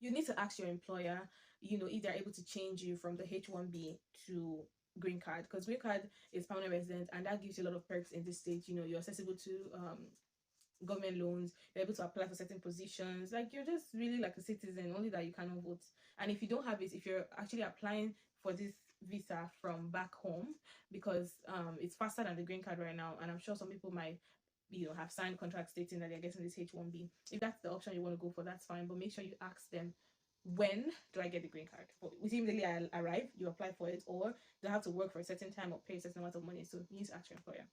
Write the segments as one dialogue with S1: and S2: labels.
S1: you need to ask your employer, if they're able to change you from the H1B to green card, because green card is permanent resident, and that gives you a lot of perks in this state. You're accessible to government loans, you're able to apply for certain positions. Like, you're just really like a citizen, only that you cannot vote. And if you don't have it, if you're actually applying for this visa from back home, because it's faster than the green card right now, and I'm sure some people might have signed contracts stating that they're getting this H1B. If that's the option you want to go for, that's fine, but make sure you ask them, when do I get the green card? With immediately I arrive, you apply for it, or do I have to work for a certain time or pay a certain amount of money? So you need to ask your employer.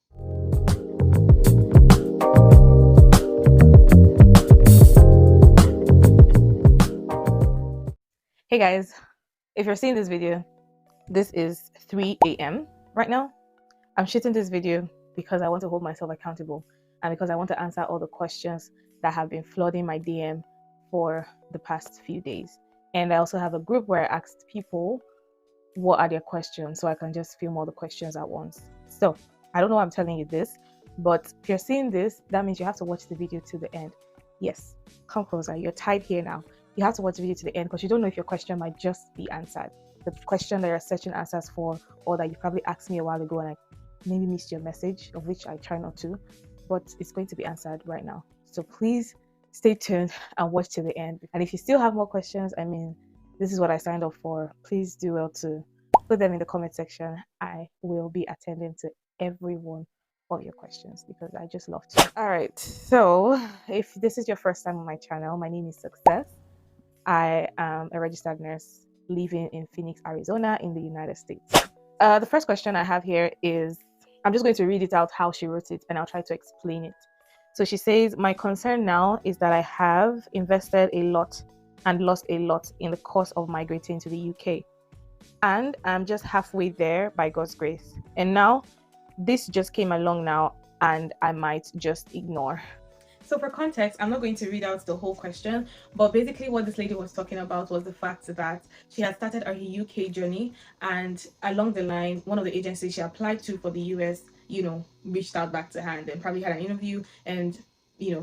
S1: Hey guys, if you're seeing this video, this is 3 a.m. right now. I'm shooting this video because I want to hold myself accountable, and because I want to answer all the questions that have been flooding my DM for the past few days. And I also have a group where I asked people what are their questions, so I can just film all the questions at once. So I don't know why I'm telling you this, but if you're seeing this, that means you have to watch the video to the end. Yes, come closer. You're tied here now. You have to watch the video to the end because you don't know if your question might just be answered. The question that you're searching answers for, or that you probably asked me a while ago and I maybe missed your message, of which I try not to, but it's going to be answered right now. So please stay tuned and watch to the end. And if you still have more questions, this is what I signed up for. Please do well to put them in the comment section. I will be attending to every one of your questions because I just love to. All right, so if this is your first time on my channel, my name is Success. I am a registered nurse living in Phoenix, Arizona in the United States. The first question I have here is, I'm just going to read it out how she wrote it and I'll try to explain it. So she says, my concern now is that I have invested a lot and lost a lot in the course of migrating to the UK. And I'm just halfway there by God's grace. And now this just came along now and I might just ignore. So for context, I'm not going to read out the whole question, but basically what this lady was talking about was the fact that she had started her UK journey, and along the line, one of the agencies she applied to for the US, reached out back to her and then probably had an interview and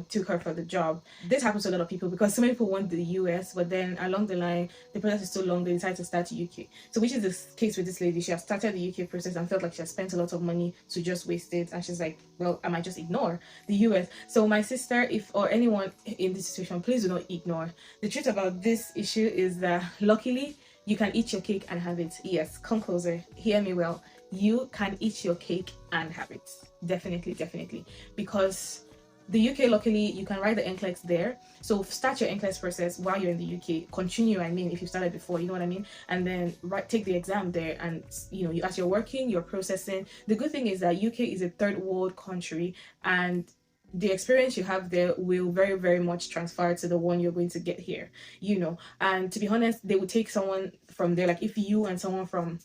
S1: took her for the job. This happens to a lot of people because so many people want the US, but then along the line, the process is so long, they decide to start UK. So which is the case with this lady. She has started the UK process and felt like she has spent a lot of money to just waste it. And she's like, well, I might just ignore the US. So my sister, or anyone in this situation, please do not ignore. The truth about this issue is that luckily, you can eat your cake and have it. Yes, come closer. Hear me well. You can eat your cake and have it. Definitely, definitely. Because the UK, luckily, you can write the NCLEX there. So start your NCLEX process while you're in the UK. Continue, if you started before, you know what I mean? And then take the exam there. And, as you're working, you're processing. The good thing is that UK is a third world country, and the experience you have there will very, very much transfer to the one you're going to get here, And to be honest, they would take someone from there. Like if you and someone from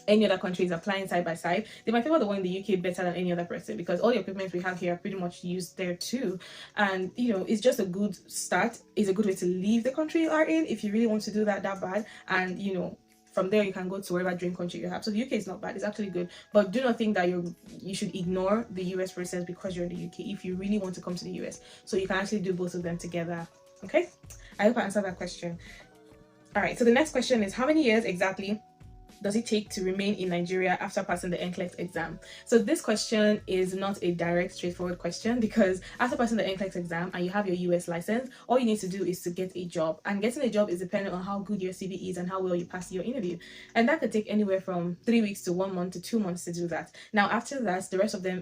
S1: any other country is applying side by side, they might favor the one in the UK better than any other person because all the equipment we have here are pretty much used there too. And it's just a good start. It's a good way to leave the country you are in if you really want to do that bad. And from there you can go to wherever dream country you have. So the UK is not bad, it's actually good. But do not think that you should ignore the US process because you're in the UK if you really want to come to the US. So you can actually do both of them together. Okay, I hope I answered that question. All right, so the next question is, how many years exactly does it take to remain in Nigeria after passing the NCLEX exam? So this question is not a direct, straightforward question because after passing the NCLEX exam and you have your US license, all you need to do is to get a job. And getting a job is dependent on how good your CV is and how well you pass your interview. And that could take anywhere from 3 weeks to 1 month to 2 months to do that. Now, after that, the rest of the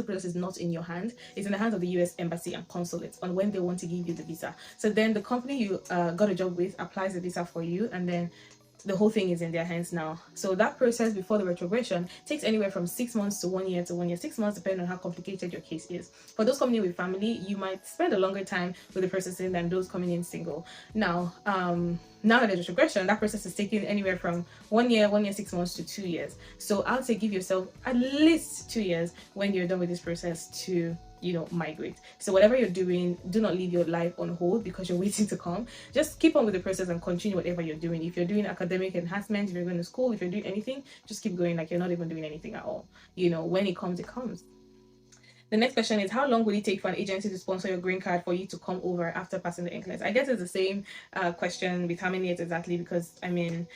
S1: process is not in your hand. It's in the hands of the US Embassy and Consulate on when they want to give you the visa. So then the company you got a job with applies the visa for you, and then the whole thing is in their hands now. So that process before the retrogression takes anywhere from 6 months to 1 year to 1 year, 6 months, depending on how complicated your case is. For those coming in with family, you might spend a longer time with the processing than those coming in single. Now that there's retrogression, that process is taking anywhere from 1 year, 6 months to 2 years. So I'll say give yourself at least 2 years when you're done with this process to migrate. So whatever you're doing, do not leave your life on hold because you're waiting to come. Just keep on with the process and continue whatever you're doing. If you're doing academic enhancement, if you're going to school, if you're doing anything, just keep going like you're not even doing anything at all. When it comes, it comes. The next question is, how long will it take for an agency to sponsor your green card for you to come over after passing the NCLEX? I guess it's the same question with how many years exactly, because I mean,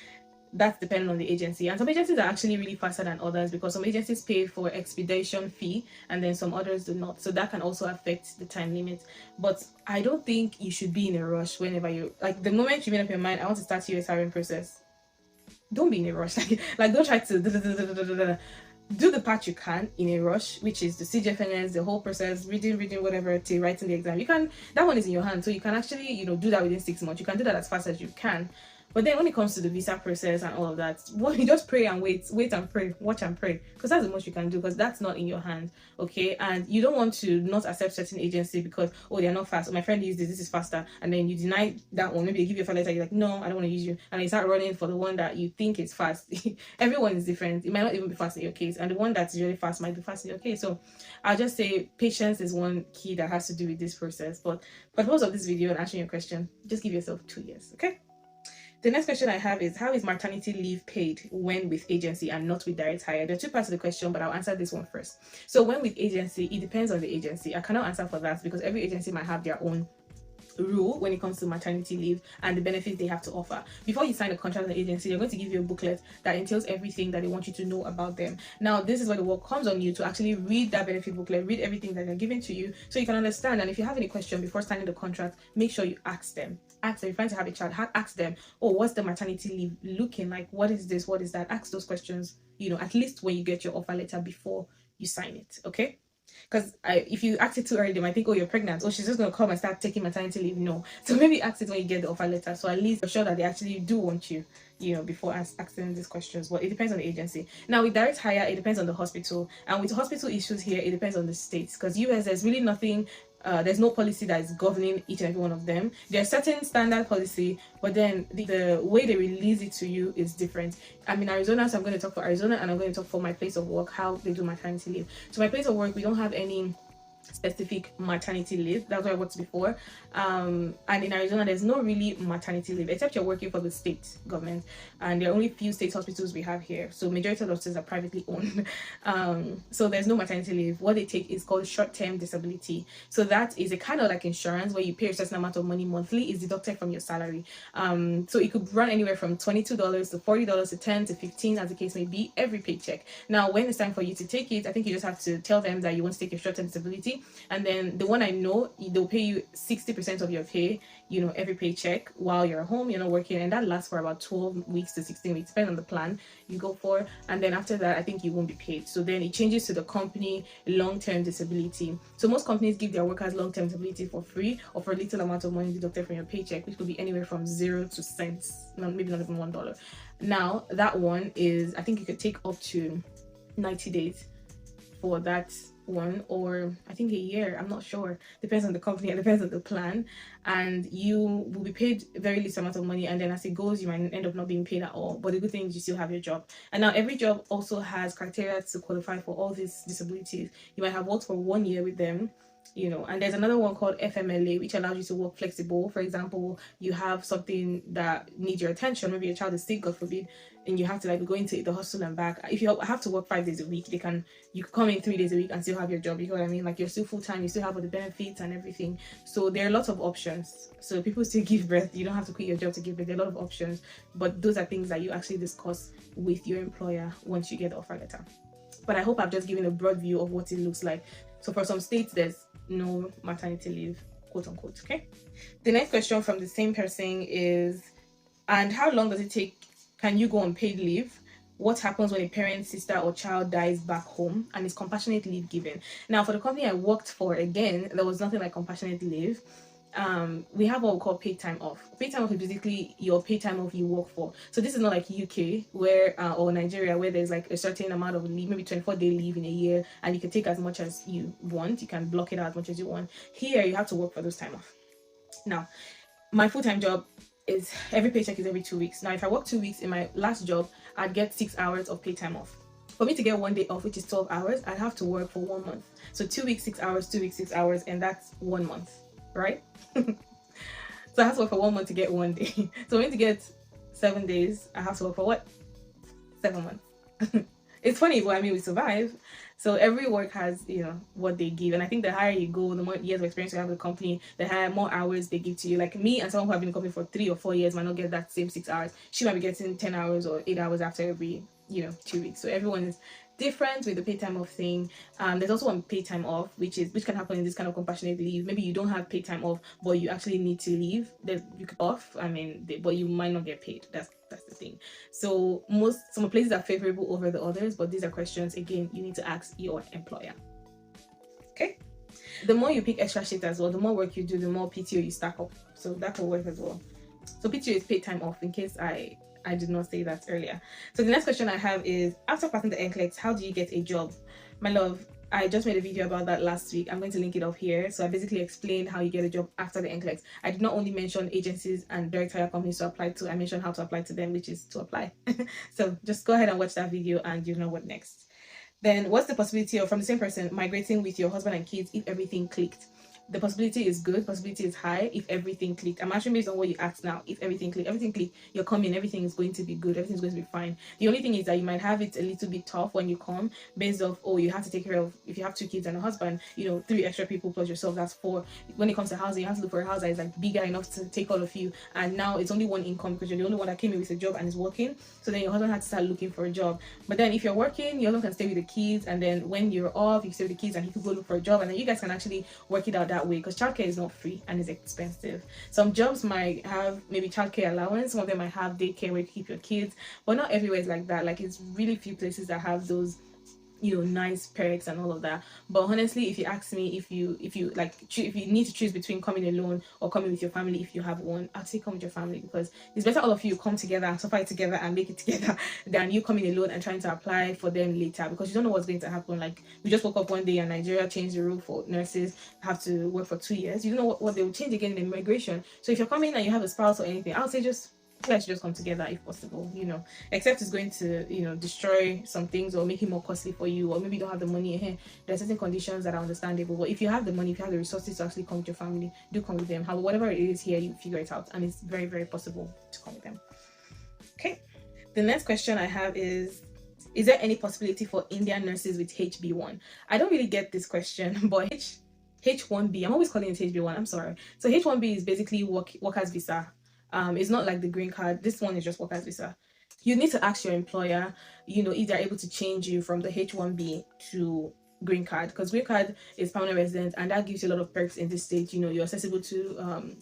S1: that's dependent on the agency, and some agencies are actually really faster than others because some agencies pay for expedition fee and then some others do not, so that can also affect the time limit. But I don't think you should be in a rush. Whenever you, like, the moment you made up your mind, I want to start US hiring process, don't be in a rush. Like don't try to do the part you can in a rush, which is the CGFNS, the whole process, reading, whatever, till writing the exam. You can, that one is in your hand, so you can actually, you know, do that within 6 months. You can do that as fast as you can. But then when it comes to the visa process and all of that, well, you just pray and wait and pray, watch and pray, because that's the most you can do, because that's not in your hand, okay? And you don't want to not accept certain agency because, oh, they're not fast, oh, my friend used this is faster, and then you deny that one. Maybe they give you a letter, you're like, no, I don't want to use you, and you start running for the one that you think is fast. Everyone is different. It might not even be fast in your case, and the one that's really fast might be fast in your case. So I'll just say patience is one key that has to do with this process. But for the purpose of this video and answering your question, just give yourself 2 years, okay? The next question I have is, how is maternity leave paid when with agency and not with direct hire? There are two parts of the question, but I'll answer this one first. So when with agency, it depends on the agency. I cannot answer for that because every agency might have their own rule when it comes to maternity leave and the benefits they have to offer. Before you sign a contract with the agency, they're going to give you a booklet that entails everything that they want you to know about them. Now, this is where the work comes on you to actually read that benefit booklet, read everything that they're giving to you so you can understand. And if you have any question before signing the contract, make sure you ask them. Ask them. If you're trying to have a child, ask them, oh, what's the maternity leave looking like? What is this? What is that? Ask those questions, you know, at least when you get your offer letter before you sign it, okay? Because if you ask it too early, they might think, oh, you're pregnant, oh, she's just going to come and start taking maternity leave. No. So maybe ask it when you get the offer letter, so at least you're sure that they actually do want you, you know, before asking these questions. But it depends on the agency. Now with direct hire, it depends on the hospital, and with hospital issues here, it depends on the states, because US, there's really nothing, there's no policy that is governing each and every one of them. There's certain standard policy, but then the way they release it to you is different. I'm in Arizona, so I'm going to talk for Arizona, and I'm going to talk for my place of work, how they do maternity leave. So my place of work, we don't have any specific maternity leave. That's where I worked before, and in Arizona there's no really maternity leave except you're working for the state government, and there are only few state hospitals we have here, so majority of the hospitals are privately owned. So there's no maternity leave. What they take is called short-term disability. So that is a kind of like insurance where you pay a certain amount of money monthly, is deducted from your salary. So it could run anywhere from $22 to $40 to $10 to $15, as the case may be, every paycheck. Now when it's time for you to take it, I think you just have to tell them that you want to take your short-term disability, and then the one I know, they'll pay you 60% of your pay, you know, every paycheck while you're home, you're not working, and that lasts for about 12 weeks to 16 weeks, depending on the plan you go for. And then after that, I think you won't be paid. So then it changes to the company long-term disability. So most companies give their workers long-term disability for free or for a little amount of money deducted from your paycheck, which could be anywhere from 0 to cents, maybe not even $1. Now that one is, I think you could take up to 90 days for that one, or I think a year, I'm not sure, depends on the company, it depends on the plan, and you will be paid very little amount of money, and then as it goes you might end up not being paid at all. But the good thing is you still have your job. And now every job also has criteria to qualify for all these disabilities. You might have worked for 1 year with them, you know, and there's another one called FMLA, which allows you to work flexible. For example, you have something that needs your attention, maybe your child is sick, God forbid, and you have to like go into the hospital and back. If you have to work 5 days a week, you can come in 3 days a week and still have your job. You know what I mean? Like you're still full-time, you still have all the benefits and everything. So there are lots of options. So people still give birth, you don't have to quit your job to give birth. There are a lot of options, but those are things that you actually discuss with your employer once you get the offer letter. But I hope I've just given a broad view of what it looks like. So for some states, there's no maternity leave, quote unquote, okay? The next question from the same person is, and how long does it take? Can you go on paid leave? What happens when a parent, sister, or child dies back home, and is compassionate leave given? Now, for the company I worked for, again, there was nothing like compassionate leave. We have what we call paid time off. Paid time off is basically your paid time off you work for. So this is not like UK where or Nigeria, where there's like a certain amount of leave, maybe 24-day leave in a year, and you can take as much as you want. You can block it out as much as you want. Here you have to work for those time off. Now, my full-time job is every paycheck is every 2 weeks. Now, if I work 2 weeks in my last job, I'd get 6 hours of paid time off. For me to get 1 day off, which is 12 hours, I'd have to work for 1 month. So 2 weeks, 6 hours, 2 weeks, 6 hours, and that's 1 month, right? So I have to work for 1 month to get 1 day. So I need to get 7 days. I have to work for what? 7 months. It's funny, but I mean, we survive. So every work has, what they give. And I think the higher you go, the more years of experience you have with the company, the higher, more hours they give to you. Like me and someone who have been in the company for 3 or 4 years might not get that same 6 hours. She might be getting 10 hours or 8 hours after every, 2 weeks. So everyone is different with the paid time off thing. There's also one paid time off, which can happen in this kind of compassionate leave. Maybe you don't have paid time off, but you actually need to leave. That you could off. But you might not get paid. That's the thing. So some places are favorable over the others, but these are questions again you need to ask your employer. Okay. The more you pick extra shifts as well, the more work you do, the more PTO you stack up. So that will work as well. So PTO is paid time off, in case I did not say that earlier. So the next question I have is, after passing the NCLEX, how do you get a job? My love, I just made a video about that last week. I'm going to link it up here. So I basically explained how you get a job after the NCLEX. I did not only mention agencies and direct hire companies to apply to, I mentioned how to apply to them, which is to apply. So just go ahead and watch that video and you know what next. Then what's the possibility of, from the same person, migrating with your husband and kids if everything clicked? The possibility is good, possibility is high if everything clicked. I'm answering based on what you asked now. If everything clicked, you're coming, everything is going to be good, everything's going to be fine. The only thing is that you might have it a little bit tough when you come, based off, you have to take care of, if you have 2 kids and a husband, 3 extra people plus yourself, that's 4. When it comes to housing, you have to look for a house that is like bigger enough to take all of you, and now it's only one income because you're the only one that came in with a job and is working. So then your husband had to start looking for a job. But then if you're working, your husband can stay with the kids, and then when you're off, you stay with the kids and he could go look for a job, and then you guys can actually work it out that way, because childcare is not free and is expensive. Some jobs might have maybe childcare allowance, some of them might have daycare where you keep your kids, but not everywhere is like that. Like, it's really few places that have those nice perks and all of that. But honestly, if you ask me, if you need to choose between coming alone or coming with your family, if you have one, I'd say come with your family, because it's better all of you come together and suffer it together and make it together than you coming alone and trying to apply for them later, because you don't know what's going to happen. Like, we just woke up one day and Nigeria changed the rule for nurses have to work for 2 years. You don't know what they will change again in immigration. So if you're coming and you have a spouse or anything, I'll say let's just come together if possible, except it's going to, destroy some things or make it more costly for you, or maybe you don't have the money. There are certain conditions that are understandable, but if you have the money, if you have the resources to actually come with your family, do come with them. Whatever it is here, you figure it out, and it's very, very possible to come with them. Okay. The next question I have is there any possibility for Indian nurses with HB1? I don't really get this question, but H1B, I'm always calling it HB1, I'm sorry. So H1B is basically workers visa. It's not like the green card. This one is just workers visa. You need to ask your employer, if they're able to change you from the H1B to green card, because green card is permanent resident, and that gives you a lot of perks in this state. You're accessible to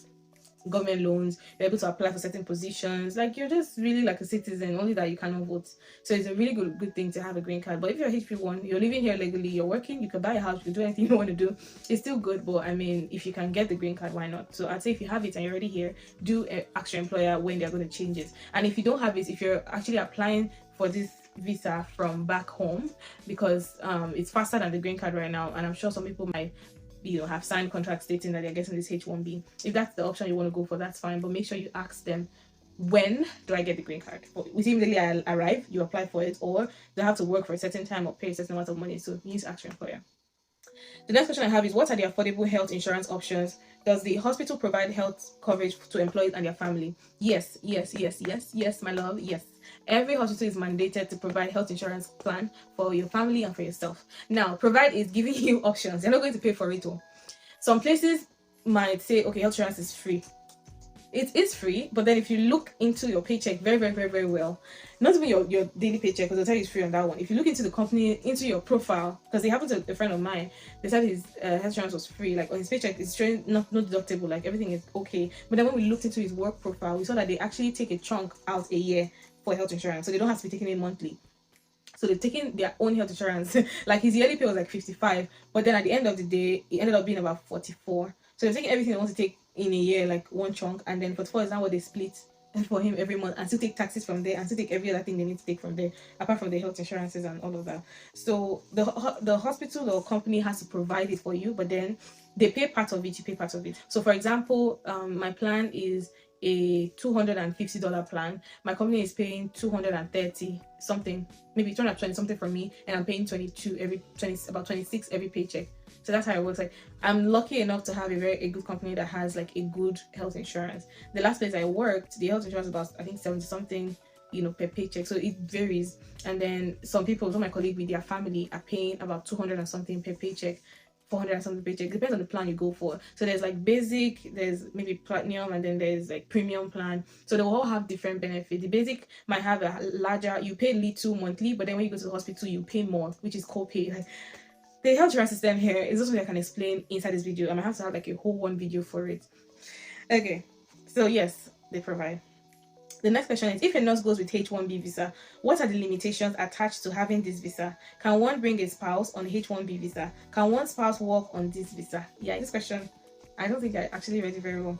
S1: government loans, you're able to apply for certain positions, like you're just really like a citizen, only that you cannot vote. So it's a really good thing to have a green card. But if you're HP1, you're living here legally, you're working, you can buy a house, you can do anything you want to do, it's still good. But if you can get the green card, why not? So I'd say if you have it and you're already here, do ask your employer when they're going to change it. And if you don't have it, if you're actually applying for this visa from back home, because it's faster than the green card right now, and I'm sure some people might have signed contracts stating that they're getting this H1B. If that's the option you want to go for, that's fine, but make sure you ask them, when do I get the green card? Immediately I arrive, you apply for it, or they have to work for a certain time or pay a certain amount of money. So you need to ask your employer. The next question I have is, what are the affordable health insurance options? Does the hospital provide health coverage to employees and their family? Yes, my love, yes. Every hospital is mandated to provide health insurance plan for your family and for yourself. Now, provide is giving you options. They're not going to pay for it all. Some places might say, okay, health insurance is free. It is free, but then if you look into your paycheck very, very, very, very well, not even your daily paycheck, because they'll tell you it's free on that one. If you look into the company, into your profile, because it happened to a friend of mine, they said his health insurance was free. Like on his paycheck, it's showing not deductible, like everything is okay. But then when we looked into his work profile, we saw that they actually take a chunk out a year for health insurance, so they don't have to be taking it monthly. So they've taken their own health insurance. Like his yearly pay was like 55, but then at the end of the day, it ended up being about 44. So they're taking everything they want to take in a year, like one chunk, and then 44 is now what they split for him every month, and still take taxes from there, and still take every other thing they need to take from there, apart from the health insurances and all of that. So the hospital or company has to provide it for you, but then they pay part of it, you pay part of it. So for example, my plan is a $250 plan. My company is paying 230 something, maybe 220 something from me, and I'm paying 22 about 26 every paycheck. So that's how it works. Like, I'm lucky enough to have a good company that has like a good health insurance. The last place I worked, the health insurance was about, I think, 70 something per paycheck, so it varies. And then some of my colleagues with their family are paying about 200 and something per paycheck, 400 and something paycheck. Depends on the plan you go for. So there's like basic, there's maybe platinum, and then there's like premium plan. So they will all have different benefits. The basic might have a larger, you pay little monthly, but then when you go to the hospital you pay more, which is co-pay. Like, the healthcare system here is also something I can explain inside this video. I might have to have like a whole one video for it. Okay, so yes, they provide. The next question is, if a nurse goes with H1B visa, what are the limitations attached to having this visa? Can one bring a spouse on H1B visa? Can one spouse work on this visa? Yeah, this question, I don't think I actually read it very well.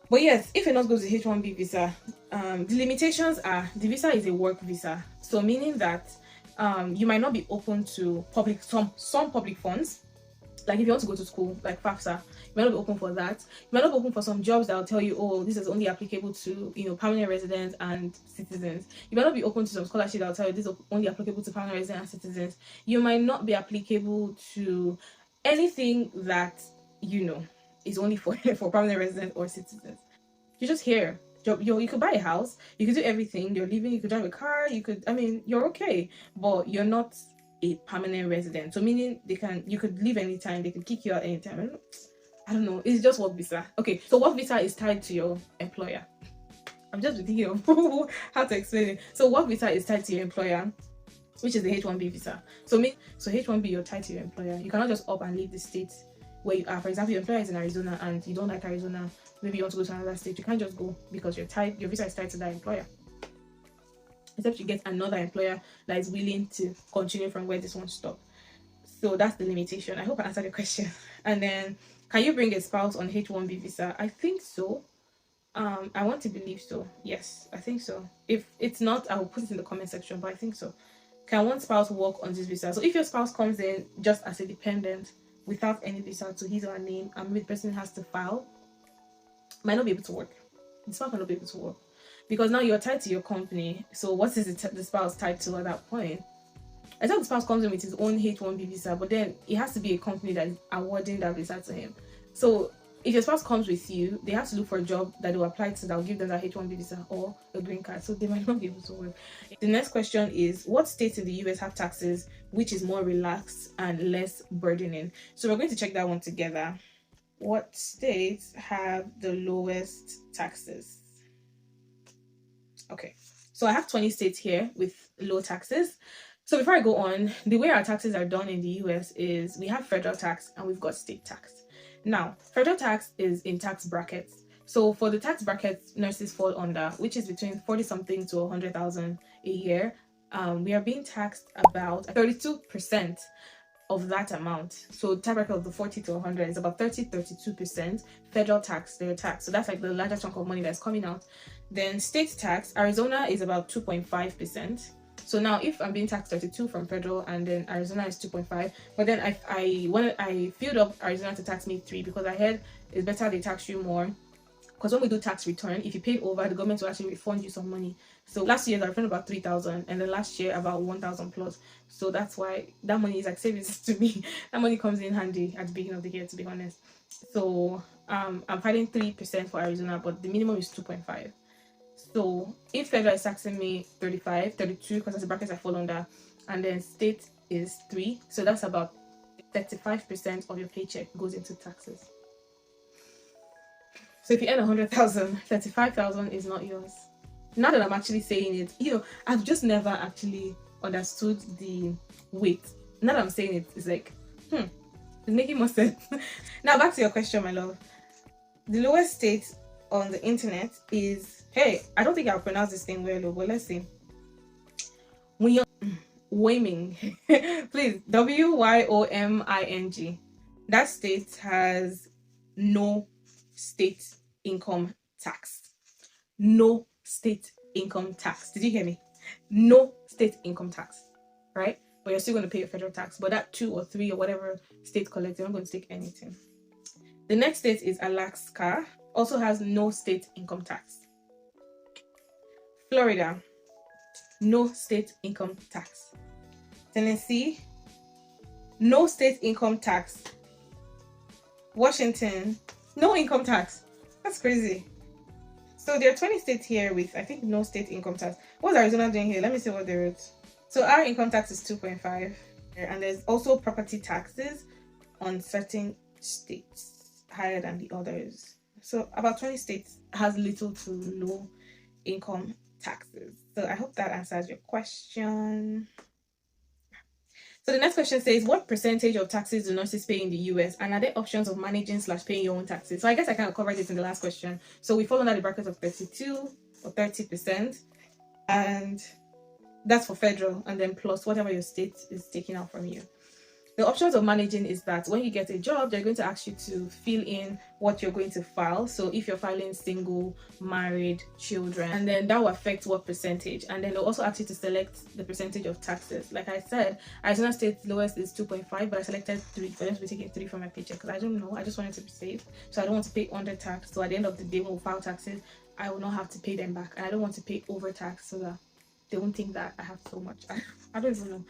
S1: But yes, if a nurse goes with H1B visa, the limitations are, the visa is a work visa. So meaning that you might not be open to some public funds. Like if you want to go to school, like FAFSA, you might not be open for that. You might not be open for some jobs that will tell you, oh, this is only applicable to, permanent residents and citizens. You might not be open to some scholarship that will tell you this is only applicable to permanent residents and citizens. You might not be applicable to anything that, is only for permanent residents or citizens. You're just here. You could buy a house, you could do everything, you're living, you could drive a car, you're okay, but you're not a permanent resident. So meaning you could leave anytime, they could kick you out anytime. I don't know, it's just work visa. Okay, so work visa is tied to your employer. I'm just thinking of how to explain it. So work visa is tied to your employer, which is the H1B visa. So H1B, you're tied to your employer. You cannot just up and leave the state where you are. For example, your employer is in Arizona and you don't like Arizona, maybe you want to go to another state. You can't just go because your visa is tied to that employer. Except you get another employer that is willing to continue from where this one stopped. So that's the limitation. I hope I answered the question. And then, can you bring a spouse on H1B visa? I think so. I want to believe so. Yes, I think so. If it's not, I will put it in the comment section, but I think so. Can one spouse work on this visa? So if your spouse comes in just as a dependent without any visa to his or her name, and maybe the person has to file, might not be able to work. The spouse might not be able to work. Because now you're tied to your company. So what is the spouse tied to at that point? I thought the spouse comes in with his own H1B visa, but then it has to be a company that is awarding that visa to him. So if your spouse comes with you, they have to look for a job that they will apply to that will give them that H1B visa or a green card. So they might not be able to work. The next question is, what states in the US have taxes which is more relaxed and less burdening? So we're going to check that one together. What states have the lowest taxes? Okay, so I have 20 states here with low taxes. So before I go on, the way our taxes are done in the US is we have federal tax and we've got state tax. Now, federal tax is in tax brackets. So for the tax brackets nurses fall under, which is between 40 something to 100,000 a year, we are being taxed about 32% of that amount. So tax bracket of the 40 to 100 is about 32% federal tax, their tax. So that's like the larger chunk of money that's coming out. Then state tax, Arizona is about 2.5%. So now if I'm being taxed 32 from federal and then Arizona is 2.5, but then I filled up Arizona to tax me 3 because I heard it's better they tax you more. Because when we do tax return, if you pay over, the government will actually refund you some money. So last year I returned about 3,000 and then last year about 1,000 plus. So that's why that money is like savings to me. That money comes in handy at the beginning of the year, to be honest. So I'm fighting 3% for Arizona, but the minimum is 2.5. So if federal is taxing me 35, 32, because that's the brackets I fall under, and then state is 3, so that's about 35% of your paycheck goes into taxes. So if you earn 100,000, 35,000 is not yours. Now that I'm actually saying it, I've just never actually understood the weight. Now that I'm saying it, it's like, it's making more sense. Now back to your question, my love. The lowest state on the internet is, hey, I don't think I'll pronounce this thing well, but let's see. Wyoming. Please, Wyoming. That state has no state income tax. No state income tax. Did you hear me? No state income tax, right? But you're still going to pay your federal tax. But that 2 or 3 or whatever state collects, you're not going to take anything. The next state is Alaska. Also has no state income tax. Florida, no state income tax. Tennessee, no state income tax. Washington, no income tax. That's crazy. So there are 20 states here with, I think, no state income tax. What's Arizona doing here? Let me see what they wrote. So our income tax is 2.5, and there's also property taxes on certain states higher than the others. So about 20 states has little to no income taxes. So I hope that answers your question. So the next question says, what percentage of taxes do nurses pay in the US? And are there options of managing / paying your own taxes? So I guess I kind of covered this in the last question. So we fall under the bracket of 32 or 30%. And that's for federal, and then plus whatever your state is taking out from you. The options of managing is that when you get a job, they're going to ask you to fill in what you're going to file. So if you're filing single, married, children, and then that will affect what percentage. And then they'll also ask you to select the percentage of taxes. Like I said, Arizona State's lowest is 2.5, but I selected 3 for them to be taking 3 from my paycheck because I don't know. I just wanted to be safe. So I don't want to pay under tax. So at the end of the day, when we file taxes, I will not have to pay them back. And I don't want to pay over tax so that they won't think that I have so much. I don't even know.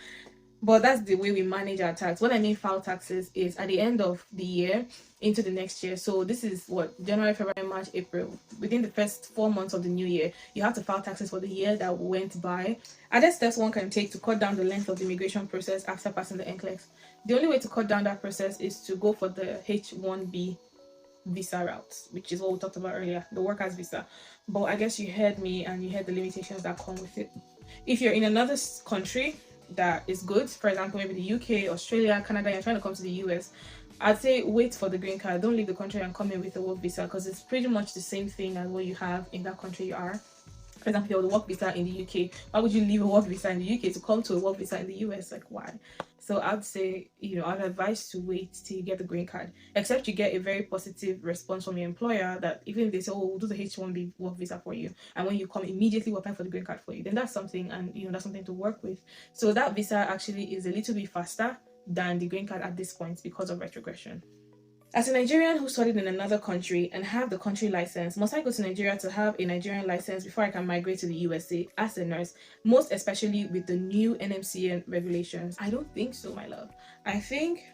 S1: But that's the way we manage our tax. What I mean file taxes is at the end of the year into the next year. So this is what, January, February, March, April. Within the first 4 months of the new year, you have to file taxes for the year that went by. Other steps one can take to cut down the length of the immigration process after passing the NCLEX. The only way to cut down that process is to go for the H-1B visa route, which is what we talked about earlier, the workers visa. But I guess you heard me and you heard the limitations that come with it. If you're in another country that is good, for example, maybe the UK, Australia, Canada, you're trying to come to the US, I'd say wait for the green card. Don't leave the country and come in with a work visa because it's pretty much the same thing as what you have in that country you are. For example, if you're a work visa in the UK, why would you leave a work visa in the UK to come to a work visa in the US? Like, why? So I'd say, I'd advise to wait till you get the green card, except you get a very positive response from your employer that even if they say, oh, we'll do the H-1B work visa for you, and when you come immediately we'll apply for the green card for you, then that's something, and that's something to work with. So that visa actually is a little bit faster than the green card at this point because of retrogression. As a Nigerian who studied in another country and have the country license, must I go to Nigeria to have a Nigerian license before I can migrate to the USA as a nurse, most especially with the new NMCN regulations? I don't think so, my love. I think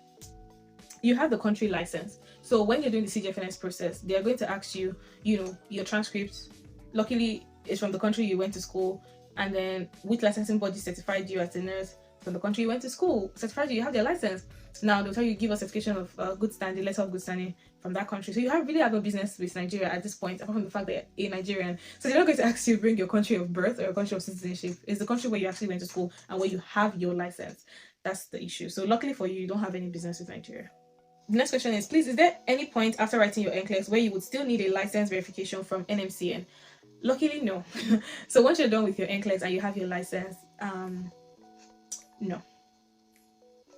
S1: you have the country license. So when you're doing the CGFNS process, they're going to ask you, your transcript. Luckily, it's from the country you went to school, and then which licensing body certified you as a nurse from the country you went to school, certified you have their license. Now they'll tell you, give us certification of good standing, letter of good standing from that country. So you really have no business with Nigeria at this point, apart from the fact that you're a Nigerian. So they're not going to ask you to bring your country of birth or your country of citizenship. It's the country where you actually went to school and where you have your license. That's the issue. So luckily for you, you don't have any business with Nigeria. The next question is, please, is there any point after writing your NCLEX where you would still need a license verification from NMCN? Luckily, no. So once you're done with your NCLEX and you have your license,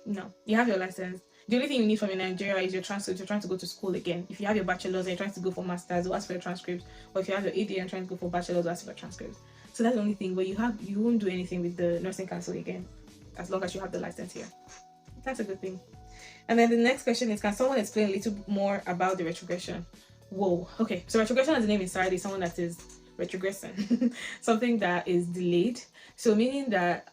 S1: no, you have your license. The only thing you need from in Nigeria is your transcript. You're trying to go to school again. If you have your bachelor's and you're trying to go for master's, they'll ask for your transcript. Or if you have your AD and trying to go for bachelor's, they'll ask for your transcript. So that's the only thing. But you won't do anything with the nursing council again, as long as you have the license here. That's a good thing. And then the next question is, can someone explain a little more about the retrogression? Whoa. Okay. So retrogression, as the name inside, is someone that is retrogressing, something that is delayed. So meaning that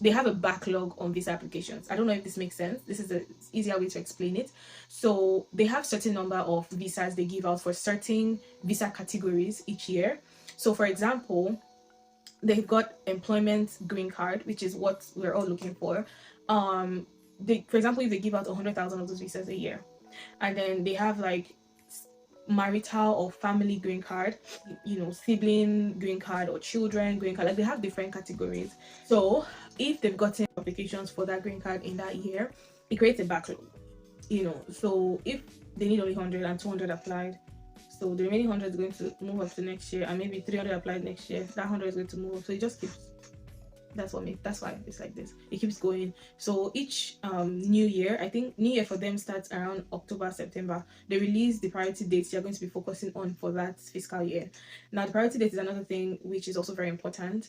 S1: they have a backlog on visa applications. I don't know if this makes sense. This is an easier way to explain it. So they have certain number of visas they give out for certain visa categories each year. So for example, they've got employment green card, which is what we're all looking for. For example, if they give out 100,000 of those visas a year, and then they have like marital or family green card, sibling green card or children green card, like they have different categories. So if they've gotten applications for that green card in that year, it creates a backlog, so if they need only 100 and 200 applied, so the remaining 100 is going to move up to next year, and maybe 300 applied next year, that 100 is going to move up. So it just keeps, that's why it's like this. It keeps going. So each new year, I think new year for them starts around October, September. They release the priority dates you're going to be focusing on for that fiscal year. Now the priority date is another thing which is also very important.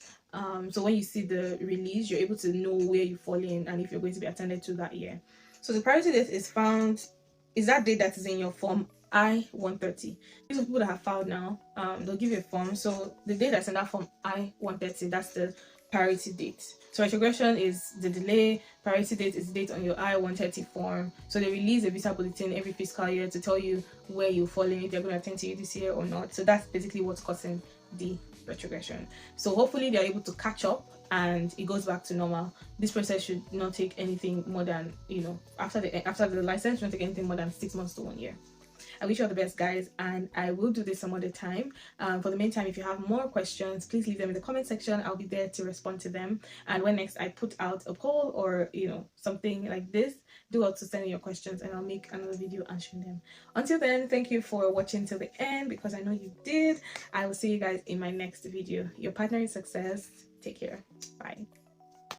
S1: So when you see the release, you're able to know where you fall in and if you're going to be attended to that year. So the priority date is that date that is in your form I-130. These are people that have filed now. They'll give you a form. So the date that's in that form I-130, that's the priority date. So retrogression is the delay, priority date is the date on your I-130 form. So they release a visa bulletin every fiscal year to tell you where you fall in, if they're going to attend to you this year or not. So that's basically what's causing the retrogression. So hopefully they're able to catch up and it goes back to normal. This process should not take anything more than, after the license, shouldn't take anything more than 6 months to 1 year. I wish you all the best, guys, and I will do this some other time. For the meantime, if you have more questions, please leave them in the comment section. I'll be there to respond to them. And when next I put out a poll or something like this, do also send in your questions and I'll make another video answering them. Until then, thank you for watching till the end, because I know you did. I will see you guys in my next video. Your partner in success. Take care. Bye.